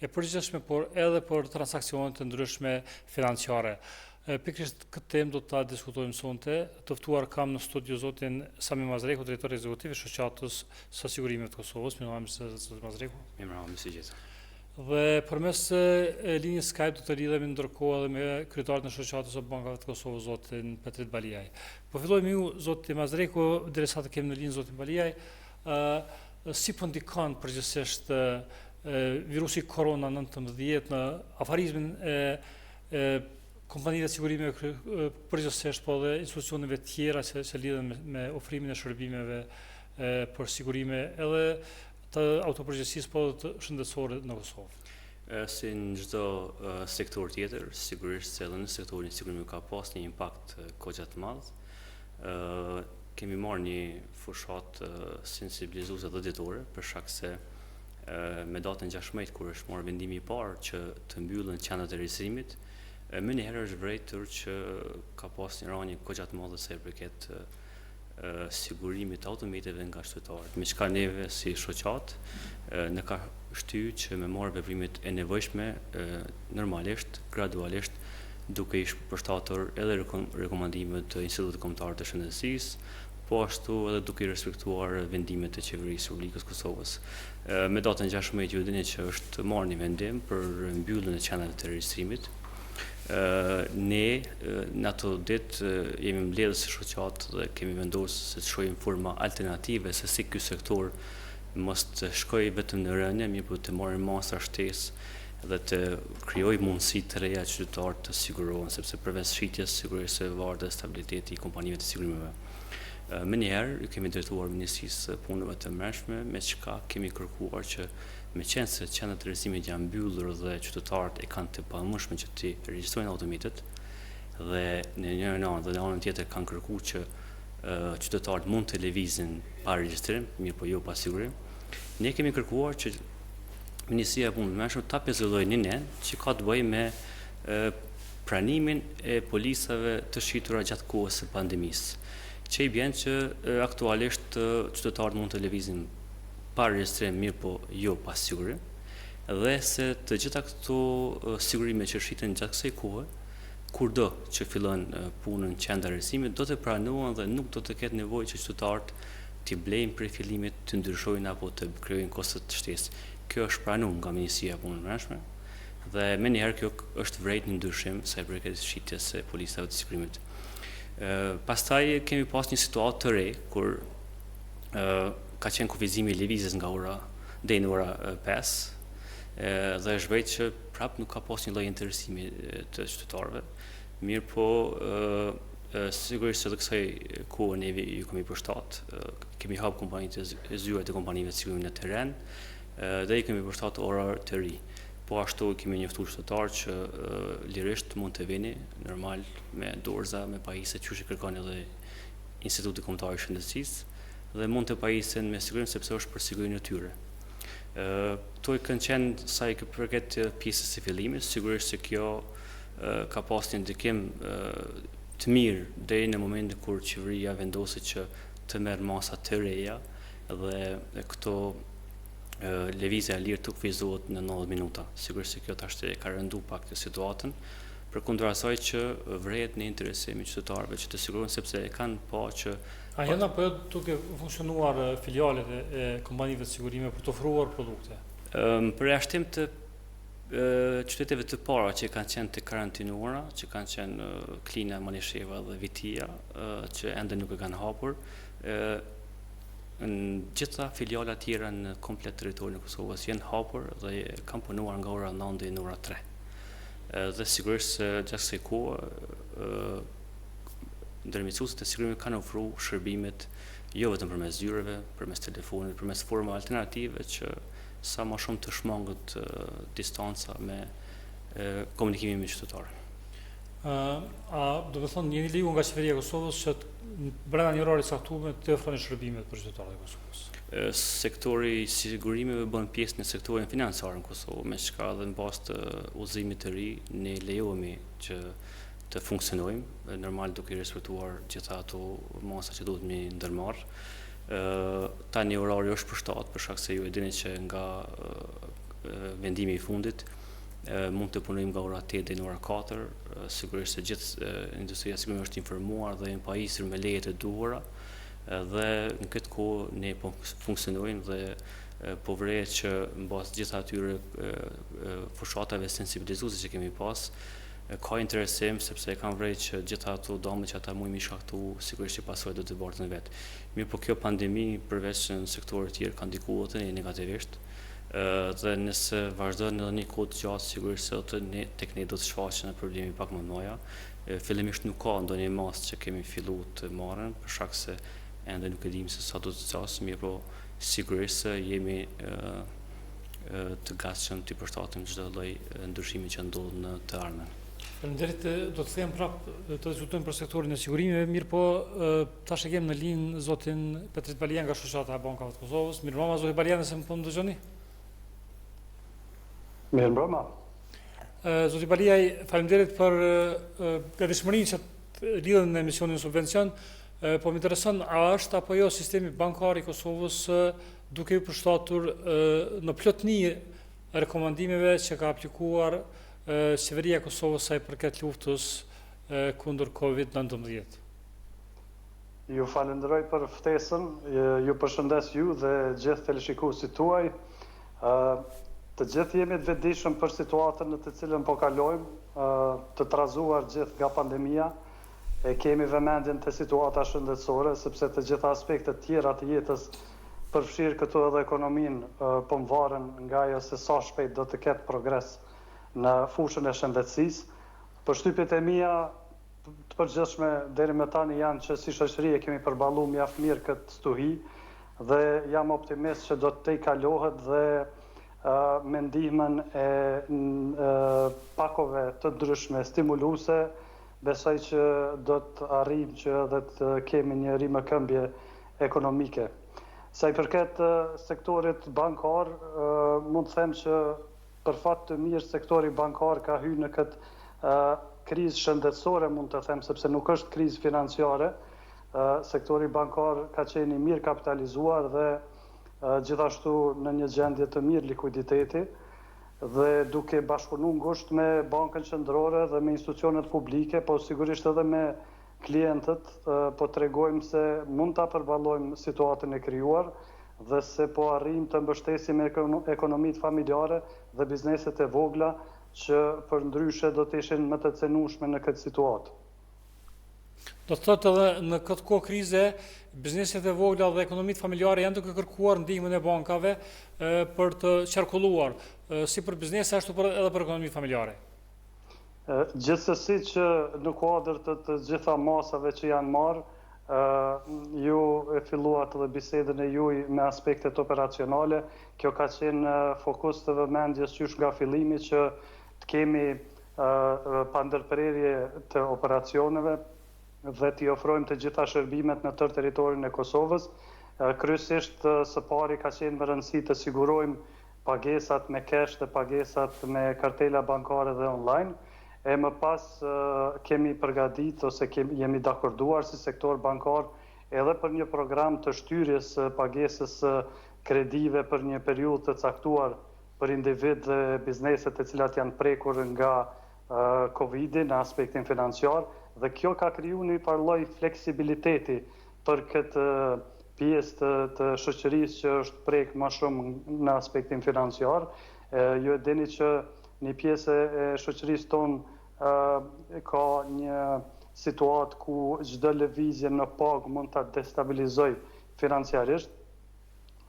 e përgjithshme, por edhe për transakcionet të ndryshme financiare. Pikërisht këtë temë do ta diskutojmë sonte. Të ftuar kam në studio zotin Sami Mazreku, drejtor ekzekutiv i shoqatës së sigurimeve të Kosovës. Mirëmbrëma zot Mazreku. Mirëmbrëma, mirëmëngjes. Dhe përmes linjës Skype do të lidhemi ndërkohë edhe me kryetarin e shoqatës së bankave të Kosovës, zotin Petrit Baliaj. Po fillojmë ju, zoti Mazreku, derisa të kemi në linjë zotin Baliaj, si po ndikon përgjithsisht virusi korona-19 në afarizmin e kompanive të sigurimeve përgjithsisht, po dhe institucioneve tjera që lidhen me ofrimin e shërbimeve për sigurime edhe të autopërgjegjësisë po të shëndetësore në Kosovë. Si në çdo sektor tjetër, sigurisht se edhe në sektorin e sigurimeve ka pas një impakt goxha të madh. Kemi marrë një fushat sensibilizuese dhe ditore, për shkak se me datën 16 kur është marrë vendimi i parë që të mbyllen qendrat e registrimit, më njëherë është vërejtur që ka pas një rënje goxha të madhe sa i përket sigurimit autometeve nga qytetarët, me çka neve si shoqat në ka shtyr që me marrë veprimet e nevojshme normalisht, gradualisht, duke i përshtatur edhe rekomandimet të Institutit Kombëtar të Shëndetësisë, po ashtu edhe duke i respektuar vendimet e qeverisë së Republikës Kosovës. Me datën 16 ju dini që është marrë një vendim për mbylljen e qendrave të regjistrimit. Ne në ato ditë jemi mbledhur si shoqat dhe kemi vendosur se të shohim forma alternative se si ky sektor mos të shkojë vetëm në rënje, mirë po të marrë masa shtesë dhe të krijojë mundësi të reja që qytetarët të sigurohen, sepse përveç shitjes sigurisht se varet dhe stabiliteti i kompanive të sigurimeve. Më njëherë kemi drejtuar Ministrisë Punëve të Mbrëmshme, me çka kemi kërkuar që me qenë se qendrat të registrimit janë mbyllur dhe qytetarët e kanë të pamundshme që të regjistrojnë autometet dhe në njërin anë dhe në anën tjetër kanë kërkuar që qytetarët mund të lëvizin pa regjistrim, mirë po jo pa sigurim. Ne kemi kërkuar që Ministria e Punëve të Mbrëmshme ta pezëllojë një nen që ka të bëjë me pranimin e policave të shitura gjatë kohës së pandemisë, që i bën që aktualisht qytetarët mund të lëvizin pa regjistrim, mirë po jo pa sigurim, dhe se të gjitha këto sigurime që shiten gjatë kësaj kohe, kurdo që fillon punën qendra e registrimit, do të pranohen dhe nuk do të ketë nevojë që qytetarët t'i blejnë prej fillimit, të ndryshojnë apo të krijojnë koste të shtesë. Kjo është pranuar nga Ministria e Punëve të Mbrëmshme dhe më njëherë kjo është vërejt një ndryshim sa i përket shitjes së policave të sigurimit. Pastaj kemi pas një situatë të re kur ka qenë kufizimi i lëvizjes nga ora deri në ora 5 dhe është vërejt që prapë nuk ka pas një lloj interesimi të qytetarëve. Mirë po sigurisht se të kësaj kohe ne ju kemi përshtat, kemi hap kompanitë e zyra të kompanive të sigurimit në terren dhe i kemi përshtat ora të ri. Po ashtu kemi njoftuar qytetarë që lirisht mund të vini normal me dorza, me pajisje që kërkon edhe Instituti Kombëtar të Shëndetësisë dhe mund të pajisen me sigurim sepse është për sigurinë e tyre. Këto kanë qenë sa i përket pjesës së fillimit, sigurisht se kjo ka pas një ndikim të mirë deri në momentin kur qeveria vendosi që të merr masa të reja dhe këto lëvizja e lirë të kufizohet në 90 minuta. Sigurisht se kjo tash ka rënduar pak situatën, përkundër asaj që vret në interesim i qytetarëve që të sigurohen sepse e kanë pa që A janë apo jo duke funksionuar filialet e kompanive të sigurime për të ofruar produkte? Për jashtim të qyteteve të para që kanë qenë të karantinuara, që kanë qenë Klina, Malisheva dhe Vitia, që ende nuk e kanë hapur, në gjitha filialet tjera në komplet territorin e Kosovës janë hapur dhe kanë punuar nga ora 9 deri në ora 3. Dhe sigurisht se gjatë kësaj kohe ndërmjetësuesit e sigurimit kanë ofruar shërbimet jo vetëm përmes zyreve, përmes telefonit, përmes forma alternative që sa më shumë të shmangët distanca me komunikimin me qytetarën. Do të thonë jeni lejuar nga qeveria e Kosovës që brenda një orari caktuar të ofroni shërbimet për qytetarët e Kosovës? Sektori i sigurimeve bën pjesë në sektorin financiar në Kosovë, me çka dhe në bazë të udhëzimit të ri ne lejohemi që të funksionojmë, normal duke respektuar gjitha ato masa që duhet me ndërmarr. Tani orari është për shtat, për shkak se ju e dini që nga vendimi I fundit, mund të punojmë nga ora 8 deri në ora 4, sigurisht se gjithë industria sigurisht është informuar dhe janë pajisur me lejet e duhura, dhe në këtë kohë ne po funksionojmë dhe po vret që mbas gjithë atyre fushatave sensibilizuese që kemi pas, ka interesim sepse kanë vret që gjithë ato dëme që ata mund mi shkaktu sigurisht që pasojë do të bërtën vetë. Mirë po kjo pandemi përveç në sektore të tjerë ka ndikuar edhe negativisht. Dhe nëse vazhdon edhe një kohë të gjatë sigurisht se tek ne do të shfaqen probleme pak më të mëdha. Fillimisht nuk ka ndonjë masë që kemi filluar të marrën për shkak se ende nuk e dim se sa do të qasim, mirë po sigurisht se jemi të gatshëm të përshtatim çdo lloj ndryshimi që ndodh në të ardhmen. Faleminderit, do të them prapë të diskutojmë për sektorin e sigurimeve, mirë po tash e kem në linjë zotin Petrit Balian nga Shoqata e Bankave të Kosovës. Mirëmbrëma zoti Balian, se më po më dëgjoni? Mirëmbrëma. Zoti Baliaj, faleminderit për gatishmërinë që lidhen në emisionin Subvencion. Po më intereson, a është apo jo sistemi bankar I Kosovës duke u përshtatur në plotëni rekomandimeve që ka aplikuar qeveria e Kosovës sa I përket luftës kundër COVID-19? Ju falenderoj për ftesën, ju përshëndes ju dhe gjithë teleshikuesit tuaj. Të gjithë jemi të vetëdijshëm për situatën në të cilën po kalojmë, të trazuar gjithë nga pandemia. E kemi vëmendjen të situata shëndetësore, sepse të gjitha aspektet tjera të jetës përfshirë këtu edhe ekonominë po mvaren nga ajo se sa shpejt do të ketë progres në fushën e shëndetësisë. Përshtypjet e mia të përgjithshme deri më tani janë që si shoqëri e kemi përballuar mjaft mirë këtë stuhi dhe jam optimist që do të tej kalohet dhe me ndihmën e pakove të ndryshme stimuluese, besoj që do të arrijmë që edhe të kemi një rimëkëmbje ekonomike. Sa I përket sektorit bankar, mund të them që për fat të mirë sektori bankar ka hyrë në këtë krizë shëndetësore, mund të them, sepse nuk është krizë financiare. Sektori bankar ka qenë I mirë kapitalizuar dhe gjithashtu në një gjendje të mirë likuiditeti dhe duke bashkëpunuar ngushtë me bankën qendrore dhe me institucionet publike, po sigurisht edhe me klientët, po tregojmë se mund ta përballojmë situatën e krijuar dhe se po arrijmë të mbështesim ekonomitë familjare dhe bizneset e vogla që përndryshe do të ishin më të cenueshme në këtë situatë. Do të thotë edhe në këtë kohë krize, bizneset e vogla dhe ekonomitë familjare janë duke kërkuar ndihmën e bankave për të qarkulluar, si për biznese ashtu edhe për ekonomitë familjare. Gjithsesi që në kuadër të gjitha masave që janë marrë, ju e filluat edhe bisedën e juaj me aspektet operacionale. Kjo ka qenë fokus të vëmendjes qysh nga fillimi që të kemi pandërprerje të operacioneve dhe t'i ofrojmë të gjitha shërbimet në tërë territorin e Kosovës. Kryesisht së pari ka qenë me rëndësi të sigurojmë pagesat me cash dhe pagesat me kartela bankare dhe online. E më pas kemi përgatit ose jemi dakorduar si sektor bankar edhe për një program të shtyrjes pagesës kredive për një periudhë të caktuar për individ dhe bizneset e cilat janë prekur nga Covid-i në aspektin financiar, dhe kjo ka kriju një lloj fleksibiliteti për këtë pjesë të shoqërisë që është prek më shumë në aspektin financiar. Ju e dini që një pjesë e shoqërisë tonë ka një situatë ku çdo lëvizje në pagë mund ta destabilizoj financiarisht.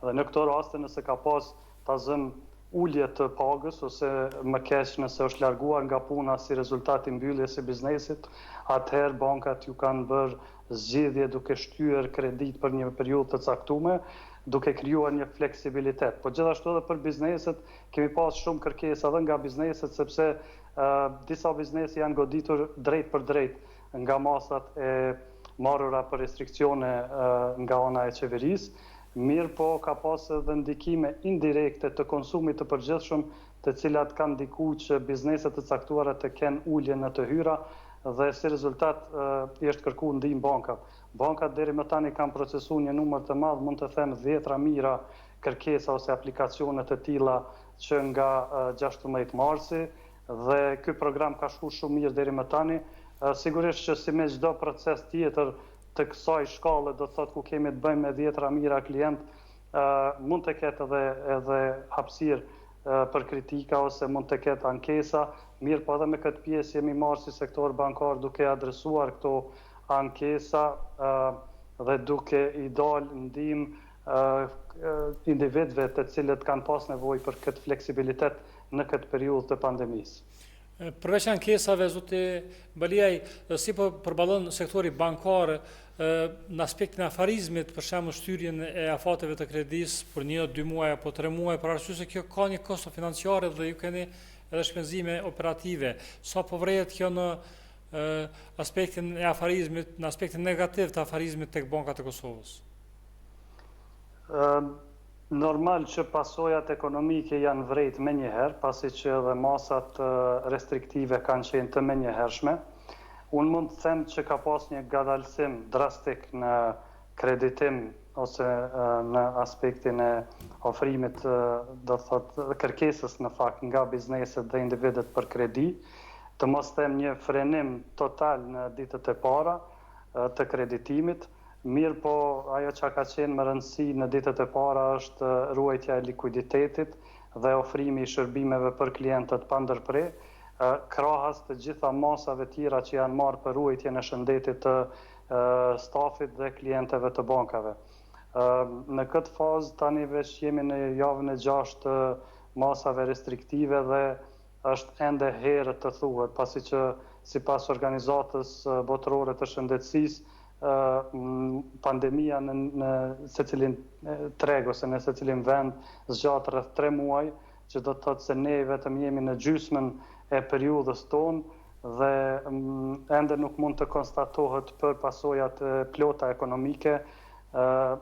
Dhe në këto raste nëse ka pas tazëm ulje të pagës ose më keq nëse është larguar nga puna si rezultat I mbylljes së biznesit, atëherë bankat ju kanë bërë zgjidhje duke shtyer kredit për një periudhë të caktuar, duke krijuar një fleksibilitet. Po gjithashtu edhe për bizneset kemi pas shumë kërkesa edhe nga bizneset, sepse disa biznese janë goditur drejt për drejt nga masat e marrura për restriksione nga ana e qeverisë. Mirë po ka pas edhe ndikime indirekte të konsumit të përgjithshëm, të cilat kanë ndikuar që bizneset të caktuara të kenë ulje në të hyra dhe si rezultat është kërkuar ndihmë bankave. Bankat deri më tani kanë procesuar një numër të madh, mund të them 10 mijëra kërkesa ose aplikacione të tilla që nga 16 marsi dhe ky program ka shku shumë mirë deri më tani. Sigurisht që si me çdo proces tjetër të kësaj shkallë, do të thotë ku kemi të bëjmë me 10 mijëra klient, mund të ketë edhe hapësirë për kritika ose mund të ketë ankesa, mirë po edhe me këtë pjesë jemi marrë si sektor bankar duke adresuar këto ankesa dhe duke i dalë ndihmë individëve të cilët kanë pas nevojë për këtë fleksibilitet në këtë periudhë të pandemisë. Përveç ankesave, zoti Baliaj, si po përballon sektori bankar në aspektin e afarizmit, për shembull shtyrjen e afateve të kredisë për 1-2 muaj apo 3 muaj, për arsye se kjo ka një kosto financiare dhe ju keni edhe shpenzime operative. Sa po vrehet kjo në aspektin e afarizmit, në aspektin negativ të afarizmit tek bankat e Kosovës? Normal që pasojat ekonomike janë vrejt me njëherë, pasi që edhe masat restriktive kanë qenë të me njëhershme. Unë mund të them që ka pas një ngadalësim drastik në kreditim ose në aspektin e ofrimit, do thotë kërkesës në fakt nga bizneset dhe individet për kredi, të mos them një frenim total në ditët e para të kreditimit. Mirë po, ajo që ka qenë më rëndësi në ditët e para është ruajtja e likuiditetit dhe ofrimi i shërbimeve për klientët pa ndërprer, krahas të gjitha masave tjera që janë marrë për ruajtjen e shëndetit të stafit dhe klientëve të bankave. Në këtë fazë tani veç jemi në javën e 6 të masave restriktive dhe është ende herët të thuhet, pasi që sipas organizatës botërore të shëndetësisë, pandemia në secilin treg ose në secilin vend zgjat rreth 3 muaj, që do të thotë se ne vetëm jemi në gjysmën e periudhës tonë dhe ende nuk mund të konstatohet për pasojat plota ekonomike,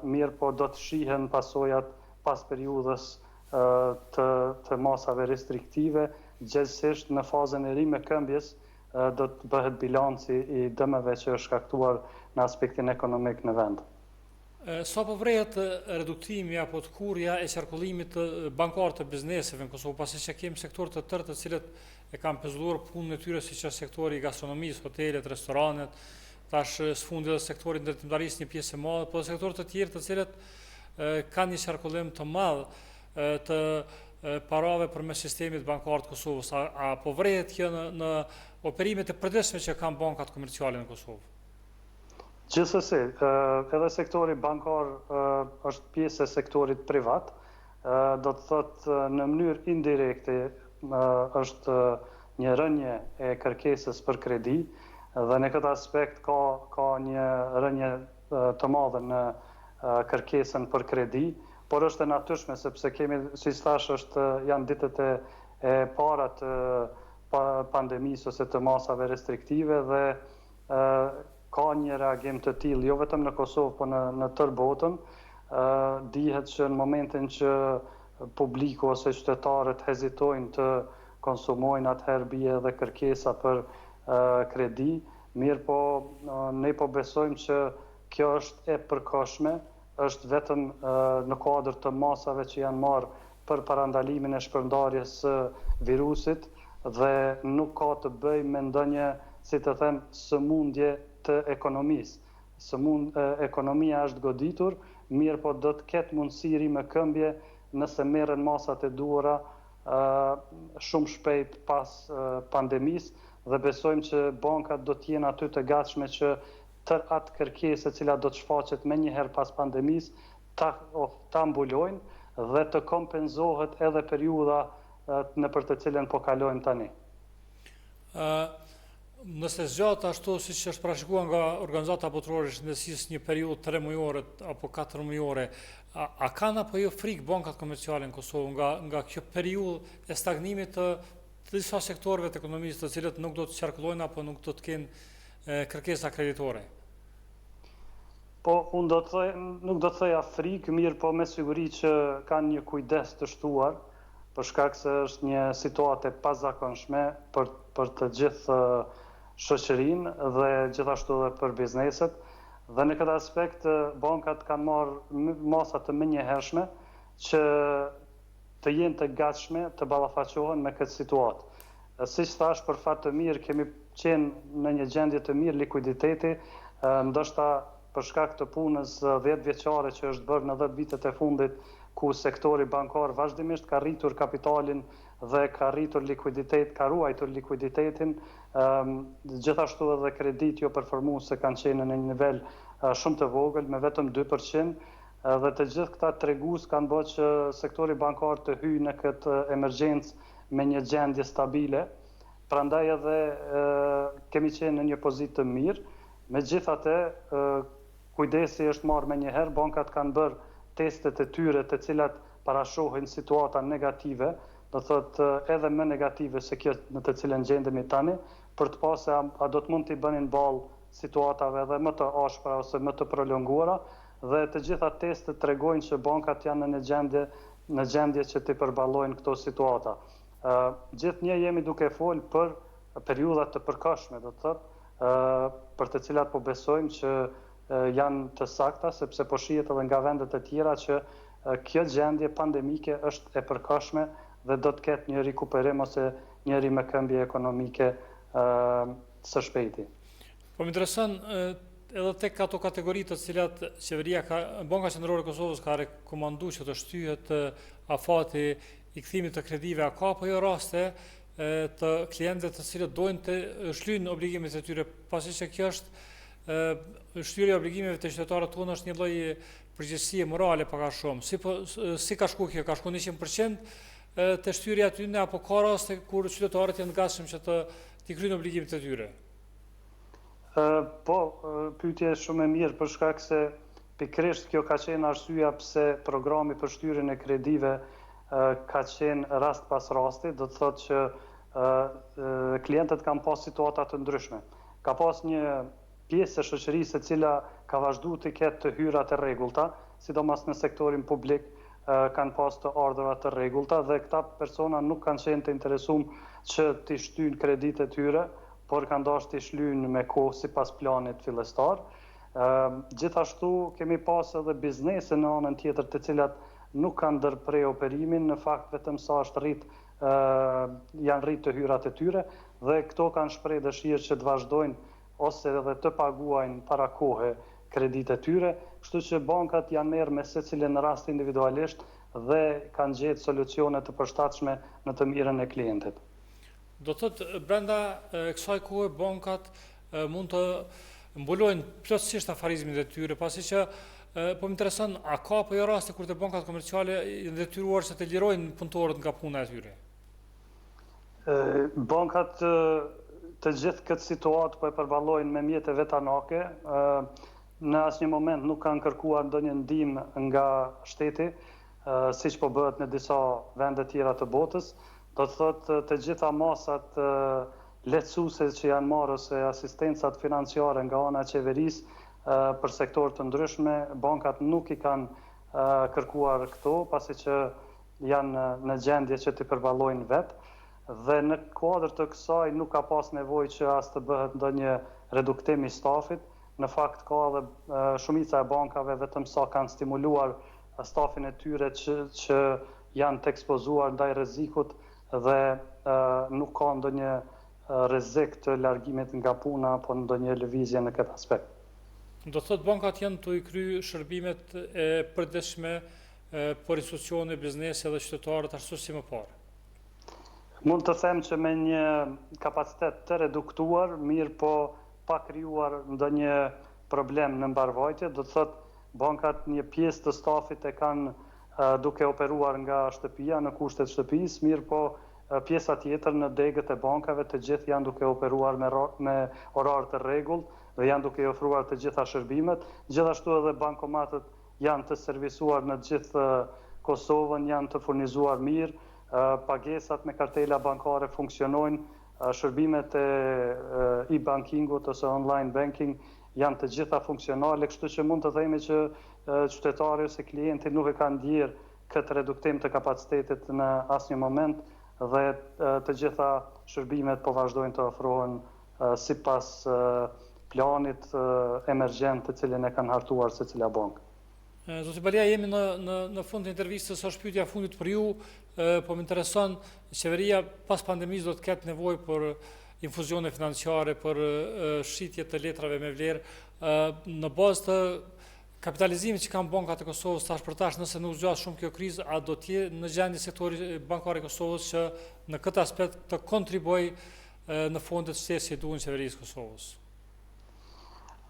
mirë po do të shihen pasojat pas periudhës të masave restriktive, gjithsesi në fazën e ri me këmbjes do të bëhet bilanci i dëmeve që është shkaktuar në aspektin ekonomik në vend. Sa po vrehet reduktimi apo të kurrja e qarkullimit të bankar të bizneseve në Kosovë, pasi që kemi sektor të tërë të cilët e kanë pezulluar punën e tyre, siç është sektori i gastronomisë, hotelet, restoranet, tash sfundi edhe sektori ndërtimtarisë një pjesë e madhe, po sektor të tjerë të cilët kanë një qarkullim të madh të parave përmes sistemit bankar të Kosovës. A po vrehet kjo në operimet e përditshme që kanë bankat komerciale në Kosovë? Gjithsesi, edhe sektori bankar është pjesë e sektorit privat, do të thotë në mënyrë indirekte është një rënje e kërkesës për kredi dhe në këtë aspekt ka një rënje të madhe në kërkesën për kredi, por është e natyrshme sepse kemi, si thash, janë ditët e para të pandemisë ose të masave restriktive dhe ka një reagim të tillë jo vetëm në Kosovë, por në tërë botën. Dihet që në momentin që publiku ose qytetarët hezitojnë të konsumojnë, atëherë bie edhe kërkesa për kredi, mirë po ne po besojmë që kjo është e përkohshme, është vetëm në kuadër të masave që janë marrë për parandalimin e shpërndarjes së virusit dhe nuk ka të bëjë me ndonjë, si të them, sëmundje të ekonomisë. Ekonomia është goditur, mirë po do të ketë mundësi rime këmbje nëse merren masat e duhura shumë shpejt pas pandemisë dhe besojmë që bankat do të jenë aty të gatshme që tër atë kërkesë e cila do të shfaqet më njëherë pas pandemisë ta mbulojnë dhe të kompenzohet edhe periudha nëpër të cilën po kalojmë tani. Nëse zgjat ashtu siç është parashikuar nga organizata botërore e shëndetësisë një periudhë 3 mujore apo 4 mujore, a kanë apo jo frikë bankat komerciale në Kosovë nga kjo periudhë e stagnimit të disa sektorëve të ekonomisë të cilët nuk do të qarkullojnë apo nuk do të kenë kërkesa kreditore? Po, unë nuk do të thoja frikë, mirë po me siguri që kanë një kujdes të shtuar, për shkak se është një situatë e pazakonshme për të gjithë shoqërinë dhe gjithashtu edhe për bizneset. Dhe në këtë aspekt bankat kanë marrë masa të menjëhershme që të jenë të gatshme të ballafaqohen me këtë situatë. Siç thash, për fat të mirë kemi qenë në një gjendje të mirë likuiditeti, ndoshta për shkak të punës 10 vjeçare që është bërë në 10 vitet e fundit, ku sektori bankar vazhdimisht ka rritur kapitalin dhe ka rritur likuiditet, ka ruajtur likuiditetin, gjithashtu edhe kredit jo performuese kanë qenë në një nivel shumë të vogël, me vetëm 2%, dhe të gjithë këta tregues kanë bërë që sektori bankar të hyjë në këtë emergjencë me një gjendje stabile. Prandaj edhe kemi qenë në një pozitë të mirë. Megjithatë, kujdesi është marrë me njëherë, bankat kanë bërë testet e tyre të cilat parashohin situata negative, do thotë edhe më negative se kjo në të cilën gjendemi tani, për të pasë a do të mund t'i bënin ballë situatave edhe më të ashpra ose më të prolonguara, dhe të gjitha testet tregojnë që bankat janë në gjendje që t'i përballojnë këto situata. Gjithnjë jemi duke folë për periudhat të përkohshme, do të thotë, për të cilat po besojmë që janë të sakta, sepse po shihet edhe nga vendet e tjera që kjo gjendje pandemike është e përkohshme dhe do të ketë një rikuperim ose një rimëkëmbje ekonomike së shpejti. Po më intereson edhe tek ato kategori të cilat qeveria Banka Qendrore e Kosovës ka rekomanduar që të shtyhet afati i kthimit të kredive, a ka apo jo raste të klientëve të cilët dojnë të shlyjnë obligimet e tyre, pasi që kjo është shtyrja e obligimeve të qytetarëve tonë është një lloj përgjegjësie morale pak a shumë. Si ka shku kjo? Ka shku 100% të shtyrja aty, apo ka raste kur qytetarët janë të gatshëm që t'i kryejnë obligimet e tyre? Po, pyetje shumë e mirë, për shkak se pikërisht kjo ka qenë arsyeja pse programi për shtyrjen e kredive ka qenë rast pas rasti, do të thotë që klientët kanë pas situata të ndryshme. Ka pas një pjesë e shoqërisë e cila ka vazhduar të ketë të hyra të rregullta, sidomos në sektorin publik kanë pas të ardhura të rregullta dhe këta persona nuk kanë qenë të interesuar që t'i shtyjnë kreditë e tyre, por kanë dashur t'i shlyjnë me kohë sipas planit fillestar. Gjithashtu kemi pas edhe biznese në anën tjetër të cilat nuk kanë ndërprej operimin, në fakt vetëm sa është janë rrit të hyrat e tyre dhe këto kanë shpreh dëshirë që të vazhdojnë ose edhe të paguajnë para kohe kreditë e tyre, kështu që bankat janë merr me secilin në rast individualisht dhe kanë gjetë solucione të përshtatshme në të mirën e klientit. Do thotë brenda kësaj kohe bankat mund të mbulojnë plotësisht afarizmin e tyre, pasi që po më intereson, a ka apo jo raste kur të bankat komerciale janë detyruar se të lirojnë punëtorët nga puna e tyre? Bankat të gjithë këtë situatë po e përballojnë me mjete vetanake. Në asnjë moment nuk kanë kërkuar ndonjë ndihmë nga shteti, siç po bëhet në disa vende tjera të botës. Do të thotë të gjitha masat lehtësuese që janë marrë ose asistencat financiare nga ana e qeverisë për sektor të ndryshme, bankat nuk i kanë kërkuar këto, pasi që janë në gjendje që t'i përballojnë vetë, dhe në kuadër të kësaj nuk ka pas nevojë që as të bëhet ndonjë reduktim i stafit. Në fakt ka edhe shumica e bankave vetëm sa kanë stimuluar stafin e tyre që janë të ekspozuar ndaj rrezikut dhe nuk ka ndonjë rrezik të largimit nga puna apo ndonjë lëvizje në këtë aspekt. Do thotë bankat janë të i kry shërbimet e përditshme për institucione, biznese dhe qytetarët ashtu si më parë. Mund të them që me një kapacitet të reduktuar, mirë po pa krijuar ndonjë problem në mbarvajtje, do të thotë bankat një pjesë të stafit e kanë duke operuar nga shtëpia në kushtet shtëpisë, mirë po pjesa tjetër në degët e bankave të gjithë janë duke operuar me orar të rregullt dhe janë duke ofruar të gjitha shërbimet. Gjithashtu edhe bankomatët janë të servisuar në gjithë Kosovën, janë të furnizuar mirë, pagesat me kartela bankare funksionojnë, shërbimet e e-bankingut ose online banking janë të gjitha funksionale, kështu që mund të themi që qytetari ose klienti nuk e kanë ndjerë këtë reduktim të kapacitetit në asnjë moment dhe të gjitha shërbimet po vazhdojnë të ofrohen sipas planit emergjent të cilin e kanë hartuar secila bankë. Zoti Balia, jemi në fund të intervistës, është pyetja fundit për ju. po më intereson, qeveria pas pandemisë do të ketë nevojë për infuzione financiare, për shitje të letrave me vlerë, në bazë të kapitalizimit që kanë bankat e Kosovës tash për tash, nëse nuk zgjat shumë kjo krizë, a do të jetë në gjendje sektori bankar i Kosovës që në këtë aspekt të kontribuojë në fondet shtesë që duhen qeverisë Kosovës?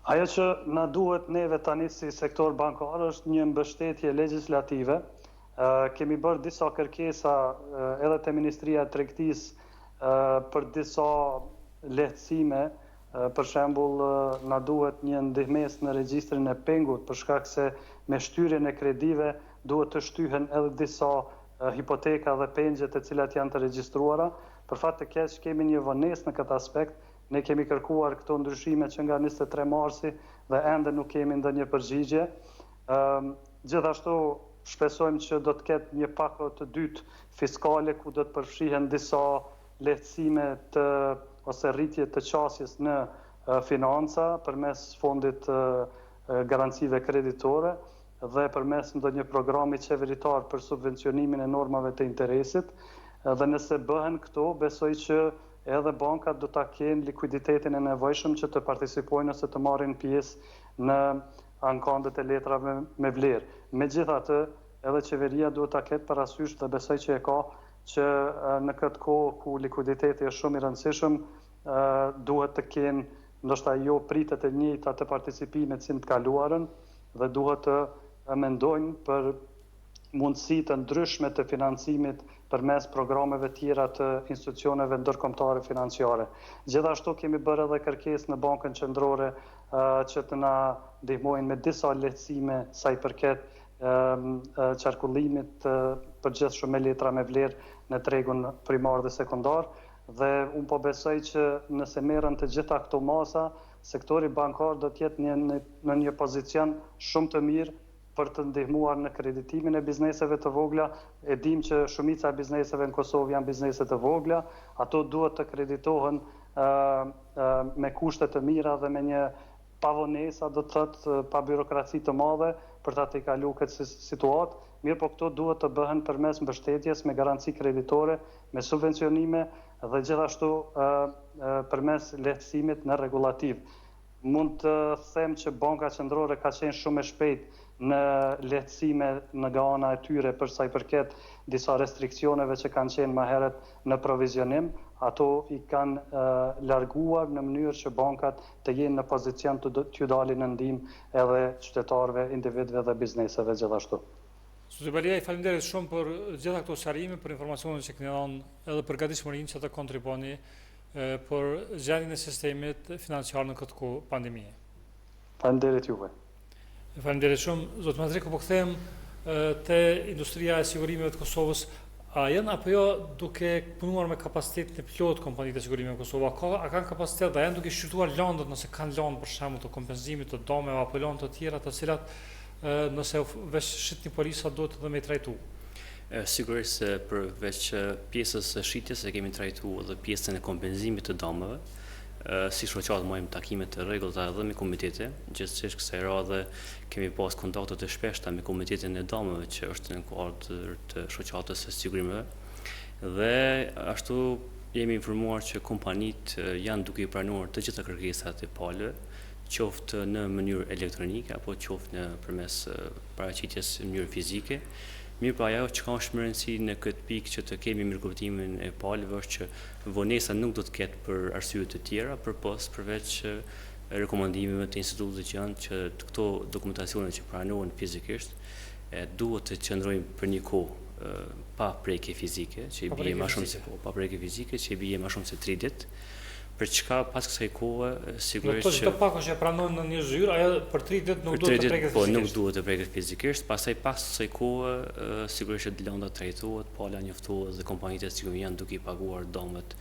Ajo që na duhet neve tani si sektor bankar është një mbështetje legjislative. Kemi bërë disa kërkesa edhe te Ministria e Tregtisë për disa lehtësime. Për shembull, na duhet një ndihmes në regjistrin e pengut, për shkak se me shtyrjen e kredive duhet të shtyhen edhe disa hipoteka dhe pengje të cilat janë të regjistruara. Për fat të keq kemi një vonesë në këtë aspekt. Ne kemi kërkuar këto ndryshime që nga 23 marsi dhe ende nuk kemi ndonjë përgjigje. Gjithashtu shpresojmë që do të ketë një pako të dytë fiskale ku do të përfshihen disa lehtësime ose rritje të qasjes në financa përmes fondit garancive kreditore dhe përmes ndonjë programi qeveritar për subvencionimin e normave të interesit. Dhe nëse bëhen këto, besoj që edhe bankat do ta kenë likuiditetin e nevojshëm që të participojnë ose të marrin pjesë në ankandet e letrave me vlerë. Megjithatë, edhe qeveria duhet ta ketë parasysh dhe besoj që e ka që në këtë kohë ku likuiditeti është shumë i rëndësishëm, duhet të kenë ndoshta jo pritet e njëjta të participimit si në të kaluarën dhe duhet të mendojnë për mundësi të ndryshme të financimit përmes programeve tjera të institucioneve ndërkombëtare financiare. Gjithashtu kemi bërë edhe kërkesë në Bankën Qendrore që të na ndihmojnë me disa lehtësime sa i përket qarkullimit përgjithshëm me letra me vlerë në tregun primar dhe sekondar. Dhe unë po besoj që nëse merren të gjitha këto masa, sektori bankar do të jetë në një pozicion shumë të mirë për të ndihmuar në kreditimin e bizneseve të vogla. E dim që shumica e bizneseve në Kosovë janë biznese të vogla, ato duhet të kreditohen me kushte të mira dhe me një pavonesa, do të thotë pa birokraci të madhe për ta tejkaluar këtë situatë. Mirë, po këto duhet të bëhen përmes mbështetjes me garanci kreditore, me subvencionime dhe gjithashtu përmes lehtësimit në regulativ. Mund të them që Banka Qendrore ka qenë shumë e shpejtë në lehtësime nga ana e tyre për sa i përket disa restriksioneve që kanë qenë më herët në provizionim. Ato i kanë larguar në mënyrë që bankat të jenë në pozicion të t'ju dalin në ndihmë edhe qytetarëve, individëve dhe bizneseve gjithashtu. Zoti Baliaj, faleminderit shumë për gjitha këto sqarime, për informacionet që keni dhënë edhe për gatishmërinë që të kontribuoni për gjendjen e sistemit financiar në këtë kohë pandemie. Faleminderit juve. Faleminderit shumë. Zoti Mazreku, po kthehem te industria e sigurimeve të Kosovës. A janë apo jo duke punuar me kapacitetin e plot kompanitë e sigurimeve të Kosovës? A kanë kapacitet dhe janë duke shqyrtuar lëndët nëse kanë lëndë për shembull të kompenzimit të domeve apo lëndë të tjera të cilat nëse veç shitni polisa duhet edhe me trajtu? Sigurisht se përveç pjesës së shitjes e kemi trajtuar edhe pjesën e kompenzimit të domeve. Si shoqatë marrim takime të rregullta edhe me komitete, gjithsesi kësaj radhe kemi pas kontakte të shpeshta me komitetin e domeve që është në kuadër të shoqatës së sigurimeve. Dhe ashtu jemi informuar që kompanitë janë duke i pranuar të gjitha kërkesat e palëve, qoftë në mënyrë elektronike apo qoftë në përmes paraqitjes në mënyrë fizike. Mirë, pra ajo që ka shumë rëndësi në këtë pikë që të kemi mirëkuptimin e palëve është që vonesa nuk do të ketë për arsye të tjera, përveç rekomandimeve të instituteve që janë që këto dokumentacione që pranohen fizikisht duhet të qëndrojnë për një kohë pa preke fizike, që i bie më shumë se 3 ditë. Për çka pas kësaj kohe sigurisht që çdo pako që pranojnë në një zyrë, ajo për 3 ditë nuk duhet të preket fizikisht. Po nuk duhet të preket fizikisht, pastaj pas kësaj kohe sigurisht që lënda trajtohet, pala njoftohet dhe kompanitë e sigurimit janë duke i paguar domet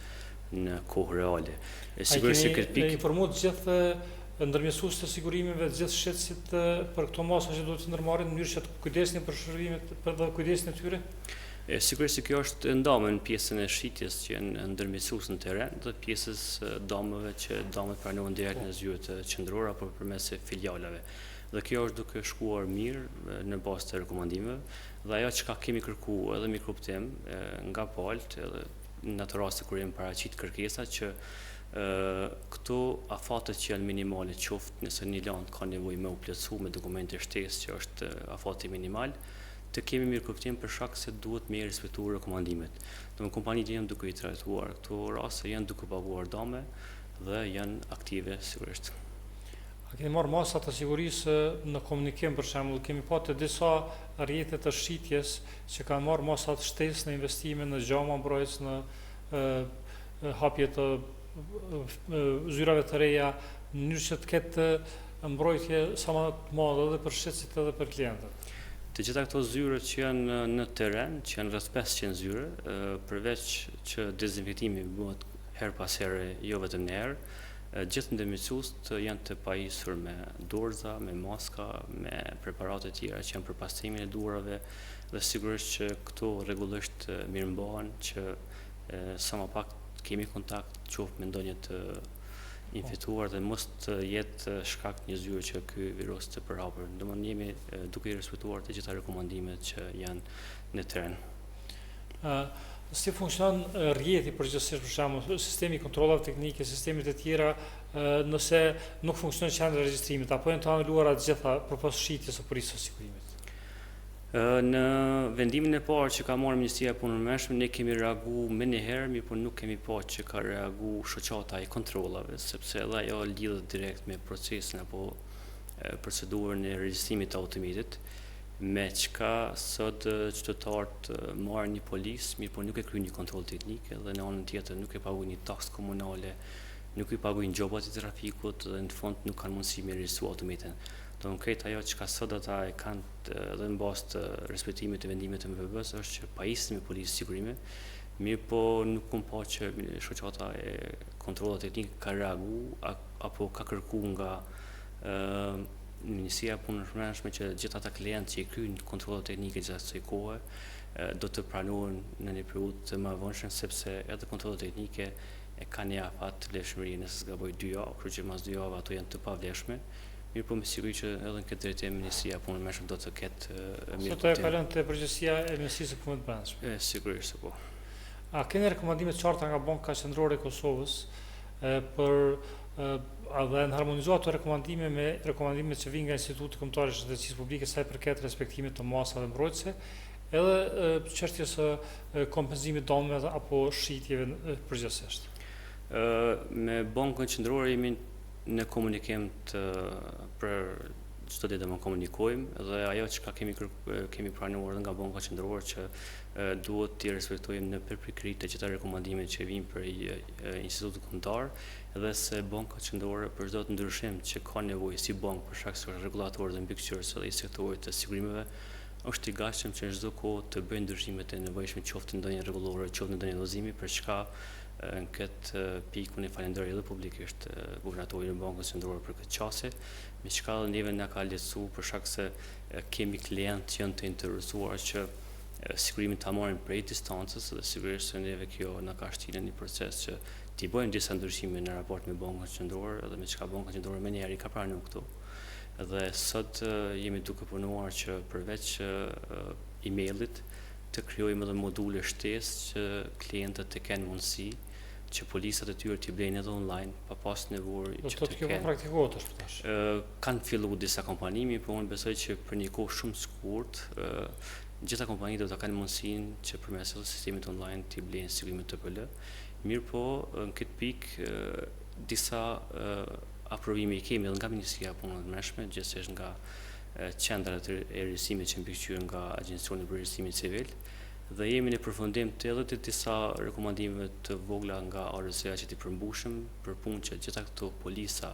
në kohë reale. Sigurisht që këtë pikë informuar të gjithë ndërmjetësues të sigurimeve, të gjithë shitësit për këto masa që duhet të ndërmarrin në mënyrë që të kujdesni për shërbimet dhe kujdesin e tyre. Sigurisht se kjo është ndamën pjesën e shitjes që janë ndërmjetësues në terren dhe pjesës domeve që domet pranohen direkt në zyrët qendrore apo përmes filialave. Dhe kjo është duke shkuar mirë në bazë të rekomandimeve dhe ajo çka kemi kërkuar edhe me kuptim nga palët edhe në ato raste kur jemi paraqit kërkesa që këto afatet që janë minimale qoftë nëse një land ka nevojë me u plotësu me dokumente shtesë që është afati minimal, të kemi mirë kuptim për shkak se duhet me respektuar rekomandimet. Domethënë kompanitë janë duke i trajtuar këto raste, janë duke paguar dame dhe janë aktive sigurisht. A keni marrë masa të sigurisë në komunikim, për shembull, kemi pa të disa rrjete të shitjes që kanë marrë masa të shtesë në investime në gjama mbrojtës, në hapje të zyrave të reja, në mënyrë që të ketë mbrojtje sa më të madhe edhe për shitësit edhe për klientët. Të gjitha këto zyre që janë në terren, që janë rreth 500 zyre, përveç që dezinfektimi bëhet her pas here, jo vetëm një herë, gjithë ndërmjetësuesit janë të pajisur me dorza, me maska, me preparate tjera që janë për pastrimin e durave dhe sigurisht që këto rregullisht mirëmbahen që sa më pak kemi kontakt qoftë me ndonjë të infektuar dhe mos të jetë shkak një zyre që ky virus të përhapur. Domthonë jemi duke i respektuar të gjitha rekomandimet që janë në terren. Si funksionon rrjeti përgjithsisht, për shembull, sistemi kontrollave teknike, sistemet e tjera, nëse nuk funksionon qendra e regjistrimit, apo janë të anuluara të gjitha përpas shitjes së Policisë së Sigurimit? Në vendimin e parë që ka marrë Ministria e Punës së Mëshme, ne kemi reaguar më një herë, mirë por nuk kemi pa që ka reaguar shoqata e kontrollave, sepse edhe ajo lidhet direkt me procesin apo procedurën e regjistrimit të automitit. Me çka sot qytetarët marrin një polis, mirë po nuk e kryejnë një kontroll teknik dhe në anën tjetër nuk e paguajnë një taksë komunale, nuk i paguajnë gjobat e trafikut dhe në fund nuk kanë mundësi me regjistru automatin. Domthonë këtë ajo çka sot ata e kanë edhe në bazë të respektimit të vendimit të MPB-s është që pajisin me policë sigurime, mirë po nuk kam pa që shoqata e kontrollit teknik ka reaguar apo ka kërkuar nga Ministria e Punës së Mëshme që gjithë ata klientë që i kryejnë kontrollat teknike gjatë kësaj kohe do të pranohen në një periudhë të mëvonshme sepse edhe kontrollat teknike e kanë një afat vlefshmëri nëse zgaboj 2 javë, kështu që mas 2 javë ato janë të pavlefshme. Mirë po me siguri që edhe në këtë drejtim Ministria e Punës së Mëshme do të ketë mirë. Sot ajo kalon te përgjegjësia e Ministrisë së Punës së Brendshme. Sigurisht se po. A keni rekomandime të qarta nga Banka Qendrore e Kosovës për dhe në harmonizuar të rekomandime me rekomandimet që vijnë nga Instituti Kombëtar i Shëndetësisë Publike sa i përket respektimit të masave mbrojtëse, edhe çështjes së kompenzimit dëmeve apo shitjeve përgjithsisht. Me Bankën Qendrore jemi në komunikim për çdo ditë më komunikojmë dhe ajo që kemi pranuar nga Banka Qendrore që duhet të respektojmë në përpikëri të gjitha rekomandimet që vijnë për Institutin Kombëtar dhe se Banka Qendrore për çdo të ndryshim që ka nevojë si bankë për shkak se rregullator dhe mbikëqyrës së sektorit të sigurimeve është i gatshëm që në çdo kohë të bëjë ndryshimet e nevojshme qoftë ndonjë rregullore, qoftë ndonjë llozimi për çka në këtë pikë unë falenderoj edhe publikisht guvernatorin e Bankës Qendrore për këtë çështje, me çka neve na ka lehtësuar për shkak se kemi klientë që janë të interesuar që sigurimin ta marrin prej distancës dhe sigurisht se neve kjo na ka shtynë në një proces që t'i bëjmë disa ndryshime në raport me Bankën Qendrore dhe me çka Banka Qendrore më njëherë ka pranuar këtu. Dhe sot jemi duke punuar që përveç emailit të krijojmë edhe module shtesë që klientët të kenë mundësi që policat e tyre t'i blejnë edhe online pa pas nevojë që të kenë. Praktikohet është tash. Kanë filluar disa kompanimi, por unë besoj që për një kohë shumë shkurtë gjitha kompanitë do të kanë mundësinë që përmes sistemit online t'i blejnë sigurimet TPL. Mirë po, në këtë pikë, disa aprovime i kemi edhe nga Ministria e Punës së Mëshme, gjithsesi nga qendrat e regjistrimit që mbikëqyrën nga Agjencioni për Regjistrimin Civil, dhe jemi në përfundim të edhe të disa rekomandimeve të vogla nga ARS-ja që t'i përmbushëm për punë që gjitha këto polisa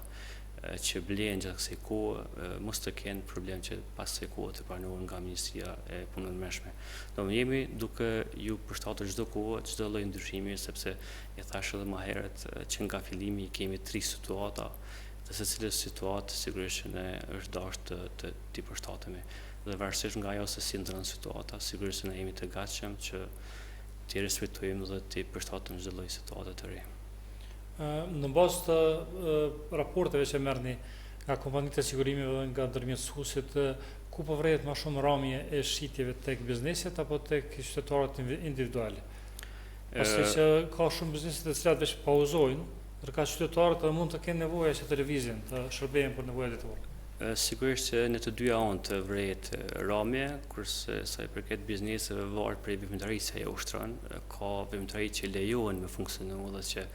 që blehen gjatë kësaj kohe mos të kenë problem që pas kësaj kohe të pranohen nga Ministria e Punës së Mëshme. Domethënë jemi duke ju përshtatur çdo kohë, çdo lloj ndryshimi sepse e thash edhe më herët që nga fillimi kemi 3 situata dhe secila situatë sigurisht ne është dashur të përshtatemi. Dhe varësisht nga ajo se si ndron situata, sigurisht ne jemi të gatshëm që t'i respektojmë dhe t'i përshtatemi çdo lloj situate të re. Në bazë të raporteve që merrni, nga kompanitë e sigurimeve dhe nga ndërmjetësuesit, ku po vret më shumë ramje e shitjeve tek bizneset apo tek qytetarët individuale? Pasi që ka shumë biznese të cilat veç pauzojnë, ndërka qytetarët edhe mund të kenë nevojë që të lëvizjen, të shërbejnë për nevojat e tyre. Sigurisht që në të dyja anë të vret ramje, kurse sa i përket bizneseve varet prej veprimtarisë që ajo ushtron, ka veprimtari që lejohen me funksionu dhe që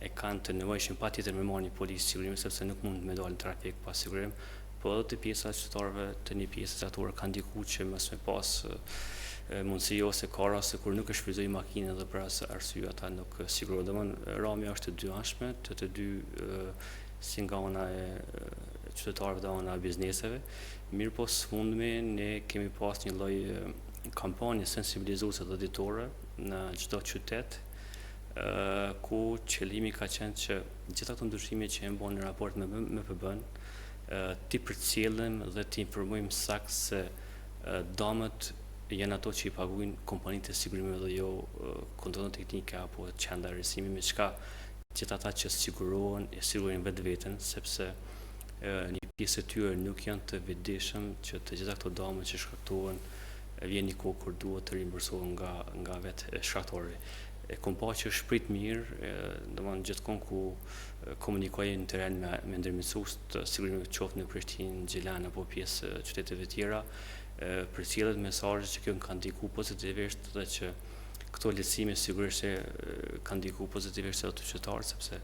e kanë të nevojshëm patjetër me marrë një policë sigurimi sepse nuk mund me dalë në trafik pa sigurim, po edhe të pjesa e qytetarëve të një pjesë caktuar kanë ndikuar që mos me pas mundësi ose ka raste kur nuk e shfrytëzoi makinën dhe për arsye ata nuk sigurohen. Domthonë ramja është e dyanshme, të dy si nga ana e qytetarëve dhe ana e bizneseve. Mirë po sfundmi ne kemi pas një lloj kampanje sensibilizuese dhe ditore në çdo qytet, ku qëllimi ka qenë që gjitha këto ndryshime që e bën në raport me PB-n, ti përcjellim dhe ti informojmë sakt se dëmet janë ato që i paguajnë kompanitë e sigurimeve dhe jo kontrollën teknike apo qendra rësimi, me çka gjithë ata që sigurohen e sigurojnë vetveten, sepse një pjesë e tyre nuk janë të vetëdijshëm që të gjitha këto dëme që shkaktohen vjen një kohë kur duhet të rimbursohen nga vetë shkaktori. E kom pa që shprit mirë, domethënë gjithkohë ku komunikoj në teren me ndërmjetësues të sigurimeve qoftë në Prishtinë, Gjilan apo pjesë qyteteve tjera, përcjellet mesazhe që kjo ka ndikuar pozitivisht dhe që këto lehtësime sigurisht kanë ndikuar pozitivisht edhe të qytetarët sepse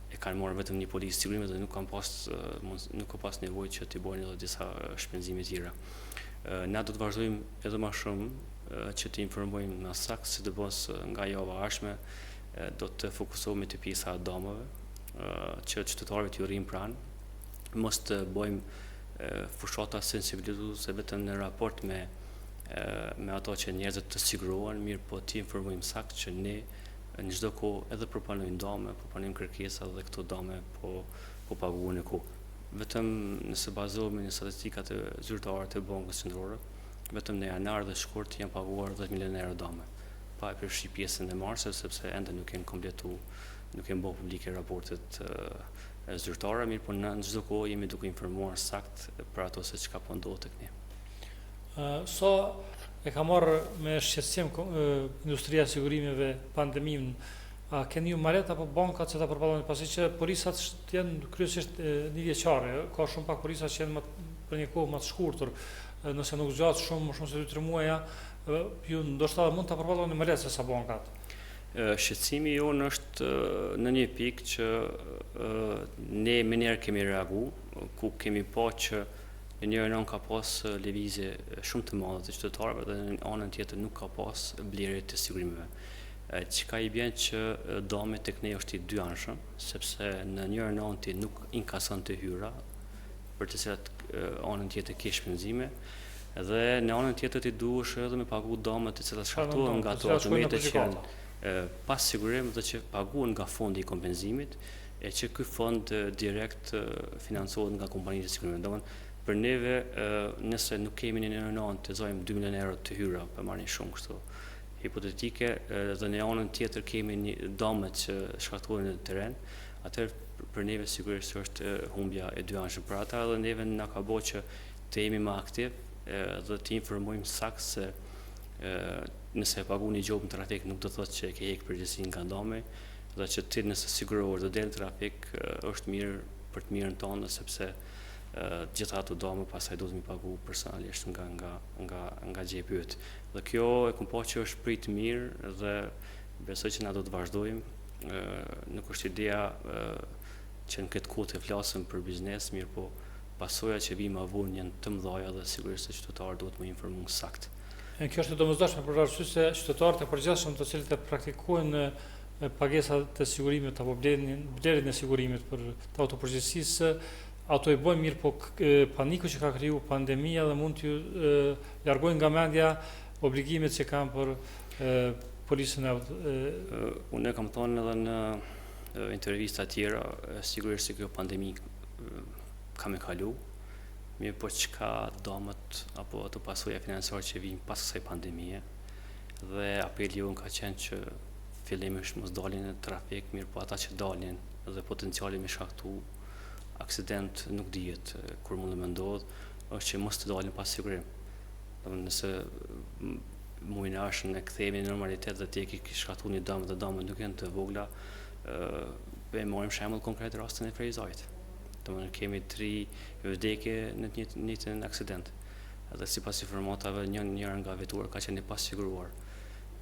e kanë marrë vetëm një policë sigurimi dhe nuk ka pas nevojë që t'i bëjnë edhe disa shpenzime tjera. Na do të vazhdojmë edhe më shumë që të informojmë në sakt, sidomos nga java e ardhshme, do të fokusohemi te pjesa e dëmeve, që qytetarëve t'ju rrim pranë, mos të bëjmë fushata sensibilizuese vetëm në raport me ato që njerëzit të sigurohen, mirë po të informojmë sakt që ne në çdo kohë edhe përpunojmë dëme, përpunojmë kërkesa dhe këto dëme po paguhen e kohë. Vetëm nëse bazohemi në statistikat e zyrtare të Bankës Qendrore, vetëm në janar dhe shkurt janë paguar 10 milionë euro dëme. Pa e përfshi pjesën e marseve sepse ende nuk janë kompletu, nuk janë bërë publike raportet zyrtare, mirë po në çdo kohë jemi duke informuar sakt për ato se çka po ndodh tek ne. Sa e ka marrë me shqetësim industria e sigurimeve pandeminë, a keni ju marrë apo bankat që ta përballojnë, pasi që polisat janë kryesisht një vjeçare, ka shumë pak polisa që janë për një kohë më të shkurtër, nëse nuk zgjat shumë se 2-3 muaja, ju ndoshta mund ta përballoni më lehtë se sa bankat. Shqetësimi jonë është në një pikë që ne më njëherë kemi reaguar, ku kemi pa që në njërin anë ka pas lëvizje shumë të madhe të qytetarëve dhe në anën tjetër nuk ka pas blerje të sigurimeve. Çka i bën që dëmi tek ne është i dyanshëm, sepse në njërin anë ti nuk inkason të hyra, për të cilat anën tjetër ke shpenzime, dhe në anën tjetër ti duhesh edhe me pagu dëmet të cilat shkaktohen nga ato automete që janë pas sigurim dhe që paguhen nga fondi i kompenzimit, e që ky fond direkt financohet nga kompanitë e sigurimeve. Domethënë për neve nëse nuk kemi në njërin anë të zojmë 2 milionë euro të hyra, për marrë një shumë kështu hipotetike, dhe në anën tjetër kemi një dëmet që shkaktohen në teren, atëherë për neve sigurisht është humbja e dyanshme për ata dhe neve na ka bërë që të jemi më aktiv dhe të informojmë sakt se nëse pagu një gjobë në trafik nuk do thotë që ke hek përgjegjësinë nga dëmi dhe që ti nëse sigurohesh do del në trafik është mirë për të mirën tonë sepse gjitha ato dëme pastaj do të mi pagu personalisht nga xhepi yt. Dhe kjo e kom pa që është prit mirë dhe besoj që na do të vazhdojmë. Nuk është ideja që në këtë kohë të flasim për biznes, mirë po pasojat që vijnë më vonë janë të mëdha dhe sigurisht se qytetarët duhet më informuar sakt. Kjo është e domosdoshme për arsye se qytetarët e përgjithshëm të cilët e praktikojnë pagesat të sigurimit apo blerjen e sigurimit për të autopërgjegjësisë, ato i bojnë mirë, po paniku që ka kriju pandemia dhe mund t'ju largojnë nga mendja obligimet që kanë për policën e Unë kam thonë edhe në intervista tjera, sigurisht se kjo pandemi ka me kalu, mirë po çka dëmet apo ato pasoja financiare që vijnë pas kësaj pandemie, dhe apeli jonë ka qenë që fillimisht mos dalin në trafik, mirë po ata që dalin dhe potenciali me shkaktu aksident nuk dihet kur mund të ndodh, është që mos të dalin pa sigurim. Domethënë nëse mujnashën e kthehemi në normalitet dhe ti e ke shkaktuar një dëm dhe dëmet nuk janë të vogla, e marrim shembull konkret rastin e Frejzajt. Domethënë kemi 3 vdekje në të njëjtin aksident. Edhe sipas informatave njëra nga vetuar ka qenë i pasiguruar.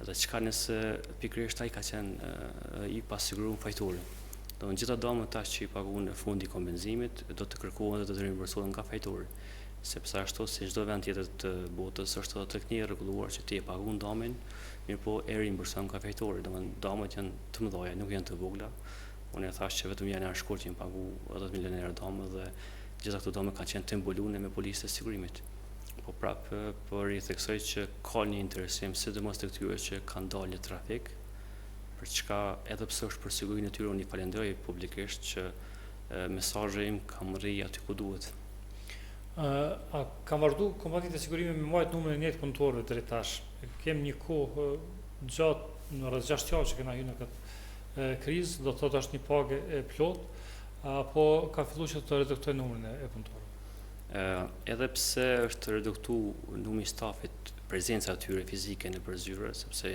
Edhe çka nëse pikërisht ai ka qenë i pasiguruar fajtori. Domethënë gjitha dëmet tash që i paguën në fundi kompenzimit do të kërkohen dhe do të rimbursohen nga fajtori. Sepse ashtu si çdo vend tjetër të botës është edhe tek një rregulluar që ti e paguën dëmin, mirë po e rimburson nga fajtori. Domethënë dëmet janë të mëdha, nuk janë të vogla. Unë e thash që vetëm janë shkurt që më pagu 10 milionë euro dëmë dhe gjitha këto dëme kanë qenë të mbuluar me policët e sigurimit. Po prapë por i theksoj që ka një interesim sidomos të këtyre që kanë dalë në trafik, për çka edhe pse është për sigurinë e tyre unë i falenderoj publikisht që mesazhi im ka rri aty ku duhet. A kam vazhdu kompanitë e sigurimit me marrë numrin e njëjtë punëtorëve deri tash? Kem një kohë gjatë, në rreth 6 javë që kena hyrë në këtë krizë, do të thotë është një pagë e plot, apo ka filluar që të reduktojë numrin e punëtorëve? Edhe pse është reduktuar numri i stafit, prezenca e tyre fizike në përzyre, sepse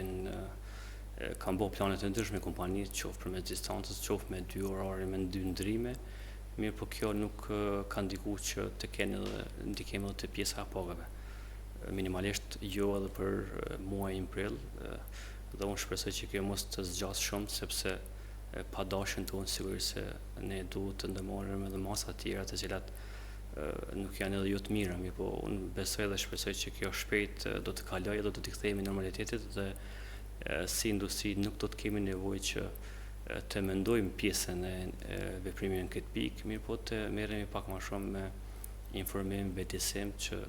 kanë bërë plane të ndryshme kompanitë, qoftë përmes distancës, qoftë me 2 orare, me 2 ndrime, mirë po kjo nuk ka ndikuar që të kenë edhe ndikim edhe të pjesa e pagave. Minimalisht jo edhe për muajin prill, dhe unë shpresoj që kjo mos të zgjasë shumë, sepse pa dashjen tonë sigurisht se ne duhet të ndërmarrim edhe masa të tjera të cilat nuk janë edhe jo të mira, mirë po unë besoj dhe shpresoj që kjo shpejt do të kalojë dhe do të kthehemi në normalitetit dhe si industri nuk do të kemi nevojë që të mendojmë pjesën e veprimit në këtë pikë, mirë po të merremi pak më shumë me informim, betejsim që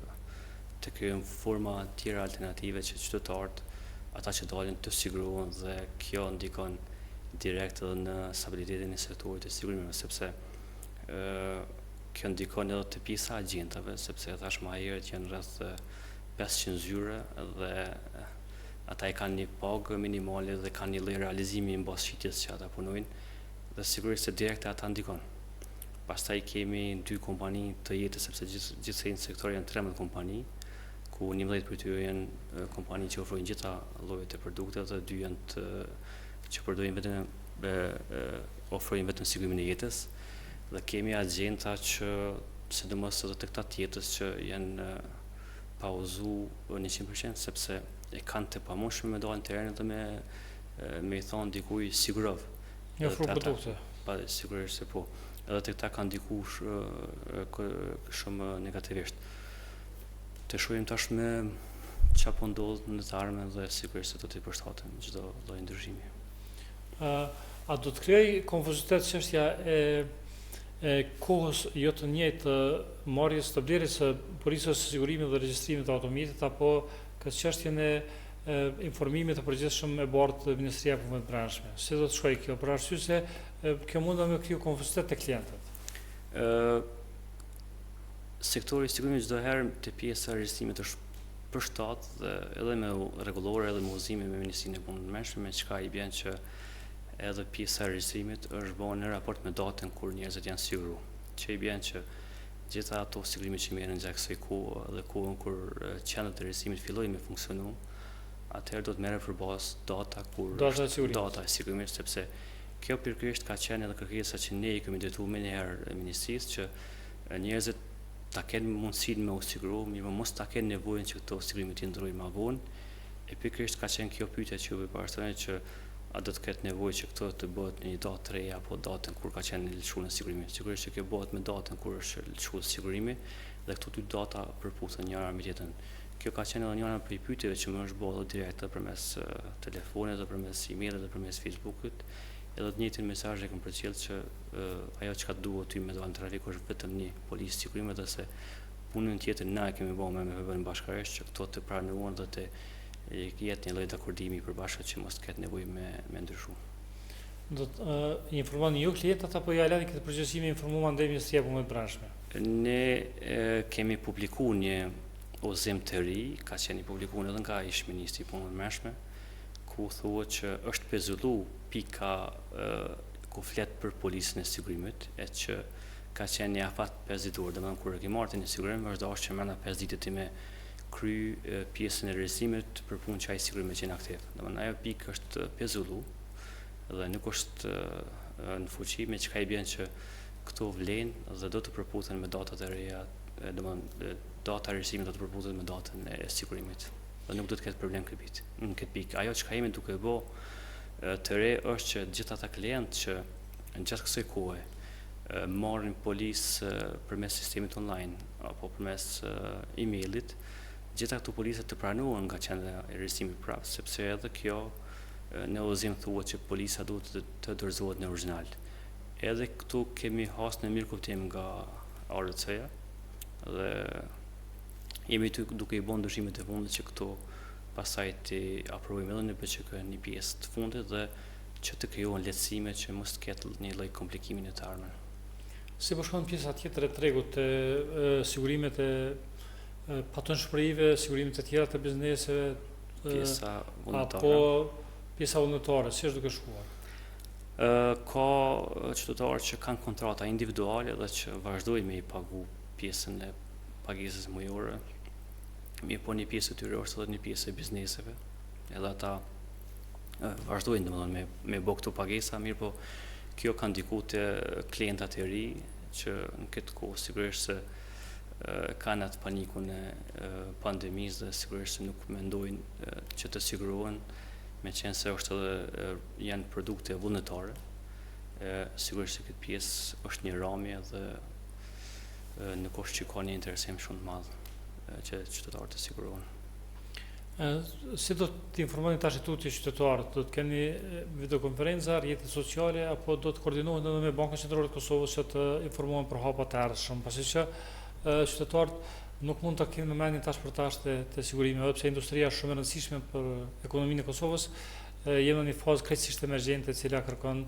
të krijojmë forma tjera alternative që qytetarët, ata që dalin të sigurohen dhe kjo ndikon direkt edhe në stabilitetin e sektorit të sigurimit, sepse kjo ndikon edhe të pjesa agjentave, sepse thash më herët janë rreth 500 zyre dhe ata e kanë një pagë minimale dhe kanë një lloj realizimi mbas shitjes që ata punojnë dhe sigurisht se direkt ata ndikon. Pastaj kemi 2 kompani të jetës, sepse gjithsej në sektor janë 13 kompani, ku 11 për tyre janë kompani që ofrojnë gjitha llojet e produkteve dhe 2 janë që përdojnë vetëm ofrojnë vetëm sigurimin e jetës. Dhe kemi agjenta që sidomos edhe të këta tjetës që janë pauzu 100% sepse e kanë të pamunshme me dalë në terren dhe me i thonë dikuj sigurov. Një ofru produkte. Pa sigurisht se po. Edhe të këta kanë ndikuar shumë negativisht. Të shohim tash me çfarë po ndodh në të ardhmen dhe sigurisht se do të përshtatem çdo lloj ndryshimi. A do të krijoj konfuzitet çështja e kohës jo të njëjtë marrjes të blerjes së policës së sigurimit dhe regjistrimit të automjetit apo këtë çështjen e informimit të përgjithshëm e bardhë të Ministria e Punëve të Brendshme? Si do të shkojë kjo? Për arsye se kjo mund të më krijojë konfuzitet te klientët. Sektori i sigurimit çdo herë te pjesa e regjistrimit është përshtat dhe edhe me rregullore edhe me udhëzime me Ministrinë e Punëve të Brendshme, me çka i bën që edhe pjesa e regjistrimit është bërë në raport me datën kur njerëzit janë siguruar. Që i bën që gjitha ato sigurime që merren gjatë kësaj kohe dhe kohën kur qendrat e regjistrimit fillojnë me funksionu, atëherë do të merren përballë data kur data e sigurimit, sepse kjo pikërisht ka qenë edhe kërkesa që ne i kemi drejtuar më herë ministrisë që njerëzit ta kenë mundësinë me u siguru, mirë mos ta kenë nevojën që këto sigurime të ndrojnë më vonë. E pikërisht ka qenë kjo pyetje që u përshtatën që a do të ketë nevojë që këto të bëhet në një datë të re apo datën kur ka qenë lëshuar në sigurim. Sigurisht që kjo bëhet me datën kur është lëshuar sigurimi dhe këto dy data përputhen njëra me tjetrën. Kjo ka qenë edhe njëra prej pyetjeve që më është bërë direkt përmes telefonit dhe përmes emailit dhe përmes Facebookut. Edhe të njëjtin mesazh e kam përcjell që ajo çka duhet ty me dalë në trafik është vetëm një policë sigurimi dhe se punën tjetër na e kemi bërë me veprim bashkërisht që këto të pranuan dhe të jetë një lloj dakordimi përbashkët që mos ketë nevojë me ndryshu. Do të informoni ju klientët apo ja lani këtë përgjegjësim informuar ndaj Ministrisë së Punëve të Brendshme? Ne kemi publikuar një udhëzim të ri, ka qenë i publikuar edhe nga ish ministri i Punëve të Brendshme, ku thuhet që është pezullu pika ku flet për policën e sigurimit, e që ka qenë një afat 5 ditur, domethënë kur e ke marrë një sigurim, vazhdosh që brenda 5 ditë ti me kry pjesën e rrezimit për punë që ai sigurim me qenë aktiv. Domethënë ajo pikë është pezullu dhe nuk është në fuqi me çka i bën që këto vlen dhe do të përputhen me datat e reja, domethënë data e rrezimit do të përputet me datën e sigurimit. Dhe nuk do të ketë problem në këtë pikë. Ajo çka jemi duke bë të re është që gjithë ata klientë që gjatë kësaj kohe marrin polisë përmes sistemit online apo përmes emailit, gjitha këto police të pranohen nga qendra e rrezimit prapë, sepse edhe kjo në udhëzim thuhet që polisa duhet të dorëzohet në origjinal. Edhe këtu kemi hasë në mirë kuptim nga ARC-ja dhe jemi duke i bën ndryshimet e fundit që këto pasaj të aprovojmë edhe në BCK një pjesë të fundit dhe që të krijohen lehtësime që mos të ketë një lloj komplikimi në të ardhmen. Si po shkon pjesa tjetër e tregut të sigurimet e patentshmërive, sigurimet e tjera të bizneseve, pjesa vullnetare. Apo pjesa vullnetare, si është duke shkuar? Ka qytetarë që kanë kontrata individuale dhe që vazhdojnë me i pagu pjesën e pagesës mujore. Mirë po një pjesë të tyre është edhe një pjesë e bizneseve. Edhe ata vazhdojnë domethënë me bë këto pagesa, mirë po kjo ka ndikuar te klientat e ri që në këtë kohë sigurisht se kanë atë panikun e pandemisë dhe sigurisht se nuk mendojnë që të sigurohen, me qenë se është edhe janë produkte vullnetare. Sigurisht se këtë pjesë është një ramje dhe nuk është që ka një interesim shumë të madh që qytetarët të sigurohen. Si do të informoni tash tuti qytetarët? Do të keni videokonferenca, rrjete sociale apo do të koordinohen edhe me Bankën Qendrore të Kosovës që të informohen për hapat e ardhshëm, pasi që qytetarët nuk mund të kenë në mendjen tash për tash të sigurimeve, sepse industria është shumë e rëndësishme për ekonominë e Kosovës. Jemi në një fazë krejtësisht emergjente e cila kërkon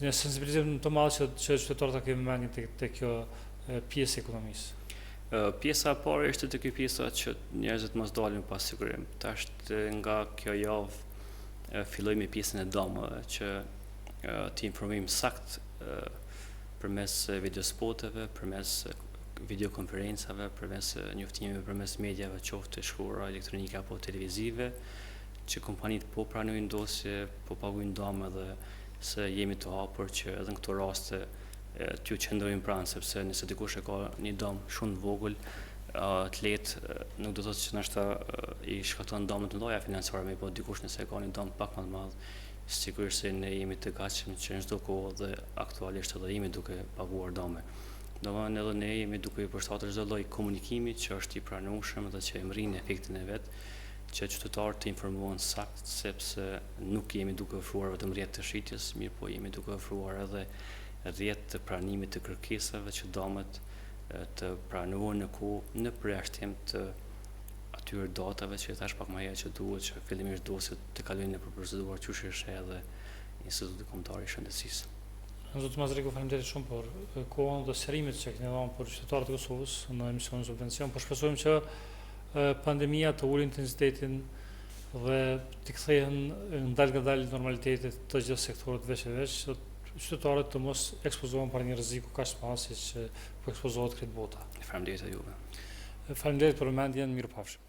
një sensibilizim të madh që qytetarët ta kenë në mendjen te kjo pjesë e ekonomisë. Pjesa e parë ishte te kjo pjesa që njerëzit mos dalin pas sigurim. Tash nga kjo javë filloj me pjesën e domave që të informojmë sakt përmes videospoteve, përmes videokonferencave, përmes njoftimeve përmes medjave, qoftë shkruara elektronike apo televizive, që kompanitë po pranojnë dosje, po paguajnë dëm dhe se jemi të hapur që edhe në këto raste t'ju qëndrojmë pranë, sepse nëse dikush e ka një dëm shumë të vogël, të lehtë, nuk do të thotë që ndoshta i shkakton dëmë të mëdha financiare, po dikush nëse ka një dëm pak më të madh, sigurisht se ne jemi të gatshëm që në çdo kohë dhe aktualisht edhe jemi duke paguar dëme. Domethënë edhe ne jemi duke i përshtatur çdo lloj komunikimi që është i pranueshëm dhe që e mrin efektin e vet, që qytetarët të informohen sakt, sepse nuk jemi duke ofruar vetëm rrjet të shitjes, mirë po jemi duke ofruar edhe rrjet të pranimit të kërkesave që dëmet të pranohen në përjashtim të atyre datave që thash pak më herë që duhet që fillimisht dosjet të kalojnë nëpër procedurë qysh është edhe Instituti Kombëtar i Shëndetësisë. Zoti Mazreku, faleminderit shumë për kohën dhe serimet që keni dhënë për qytetarët e Kosovës në emisionin Subvencion. Po shpresojmë që pandemia të ulë intensitetin dhe të kthehen ngadalë normalitetit të gjithë sektorët veç e veç, që qytetarët të mos ekspozohen për një rreziku kaq të madh siç po ekspozohet këtë bota. Faleminderit juve. Faleminderit për vëmendjen, mirupafshim.